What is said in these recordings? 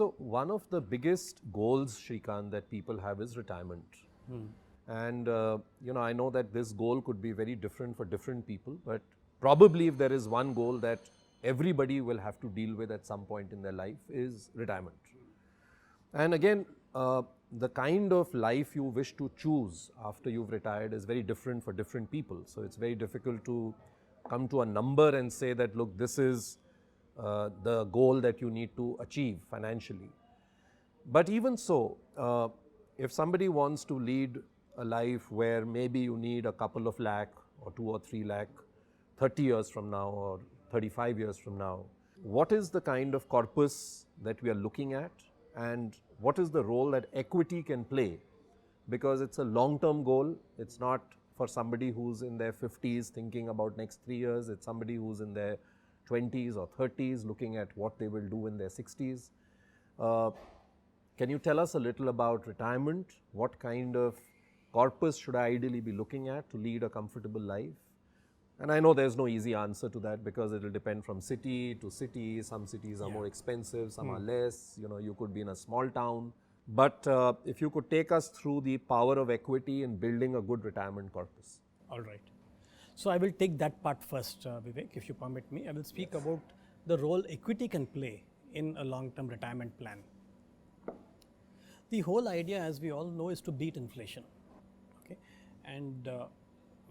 So one of the biggest goals, Shrikant, that people have is retirement. And I know that this goal could be very different for different people, but probably if there is one goal that everybody will have to deal with at some point in their life is retirement. And again, the kind of life you wish to choose after you've retired is very different for different people. So it's very difficult to come to a number and say that, look, this is the goal that you need to achieve financially. But even so, if somebody wants to lead a life where maybe you need a couple of lakh or 2 or 3 lakh 30 years from now or 35 years from now, what is the kind of corpus that we are looking at, and what is the role that equity can play? Because it's a long-term goal. It's not for somebody who's in their 50s thinking about next 3 years. It's somebody who's in their 20s or 30s looking at what they will do in their 60s. Can you tell us a little about retirement? What kind of corpus should I ideally be looking at to lead a comfortable life? And I know there's no easy answer to that because it will depend from city to city. Some cities are more expensive, some are less. You could be in a small town. But if you could take us through the power of equity in building a good retirement corpus. All right. So I will take that part first, Vivek, if you permit me. I will speak about the role equity can play in a long-term retirement plan. The whole idea, as we all know, is to beat inflation. Okay, and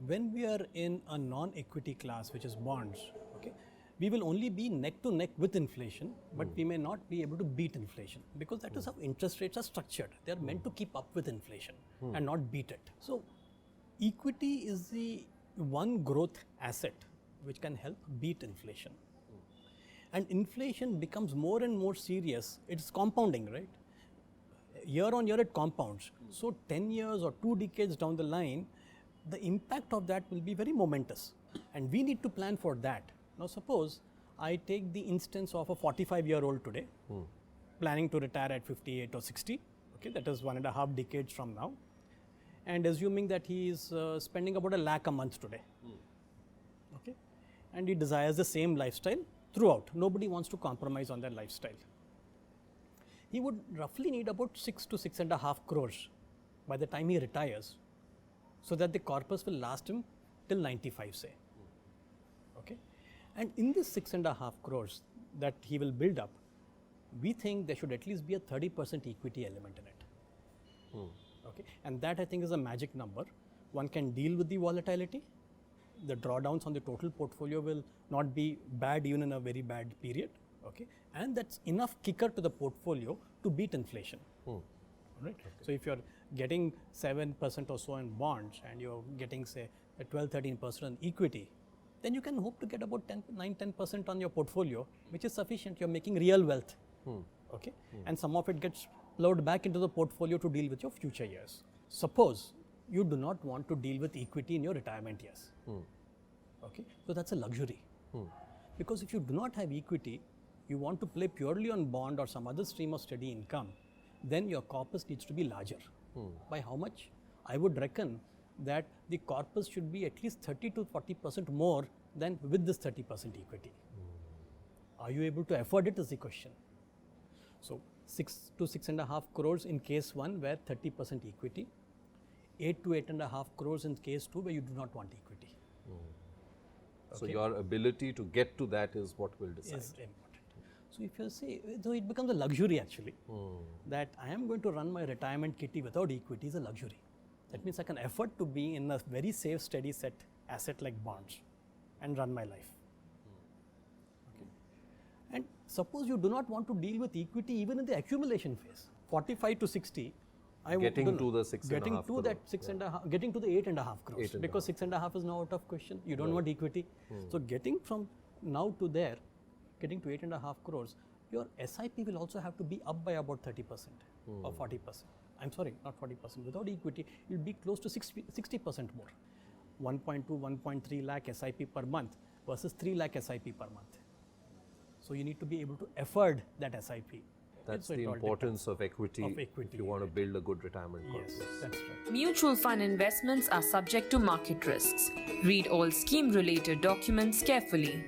when we are in a non-equity class, which is bonds, okay, we will only be neck to neck with inflation, but we may not be able to beat inflation because that is how interest rates are structured. They are meant to keep up with inflation and not beat it. So equity is the one growth asset which can help beat inflation. And inflation becomes more and more serious. It's compounding, right? Year on year it compounds. So 10 years or 2 decades down the line, the impact of that will be very momentous. And we need to plan for that. Now suppose I take the instance of a 45-year-old today, planning to retire at 58 or 60, okay, that is 1.5 decades from now, and assuming that he is spending about $1 lakh a month today, okay, and he desires the same lifestyle throughout. Nobody wants to compromise on their lifestyle. He would roughly need about 6 to 6.5 crores by the time he retires, so that the corpus will last him till 95, say. Okay, and in this 6.5 crores that he will build up, we think there should at least be a 30% equity element in it. Okay, and that I think is a magic number. One can deal with the volatility. The drawdowns on the total portfolio will not be bad even in a very bad period. Okay, and that's enough kicker to the portfolio to beat inflation. Right? Okay. So if you're getting 7% or so in bonds and you're getting say a 12-13% in equity, then you can hope to get about 9-10% on your portfolio, which is sufficient. You're making real wealth. Okay, and some of it gets plowed back into the portfolio to deal with your future years. Suppose you do not want to deal with equity in your retirement years. Okay, so that's a luxury. Because if you do not have equity, you want to play purely on bond or some other stream of steady income, then your corpus needs to be larger. By how much? I would reckon that the corpus should be at least 30 to 40% more than with this 30% equity. Are you able to afford it is the question. So 6 to 6.5 crores in case 1 where 30% equity, 8 to 8.5 crores in case 2 where you do not want equity. So your ability to get to that is what will decide. Is important. So if you say, so it becomes a luxury actually, that I am going to run my retirement kitty without equity is a luxury. That means I can afford to be in a very safe, steady set asset like bonds and run my life. Okay. And suppose you do not want to deal with equity even in the accumulation phase, 45 to 60, getting to the 6.5 getting to that 6.5, getting to the 8.5 crores, because 6.5 is now out of question. You don't want equity. So getting from now to there, getting to 8.5 crores, your SIP will also have to be up by about 30% or 40%. I'm sorry, not 40%. Without equity, it will be close to 60% more. 1.2, 1.3 lakh SIP per month versus 3 lakh SIP per month. So you need to be able to afford that SIP. That's the importance of equity if you want to build a good retirement corpus. Yes, that's right. Mutual fund investments are subject to market risks. Read all scheme-related documents carefully.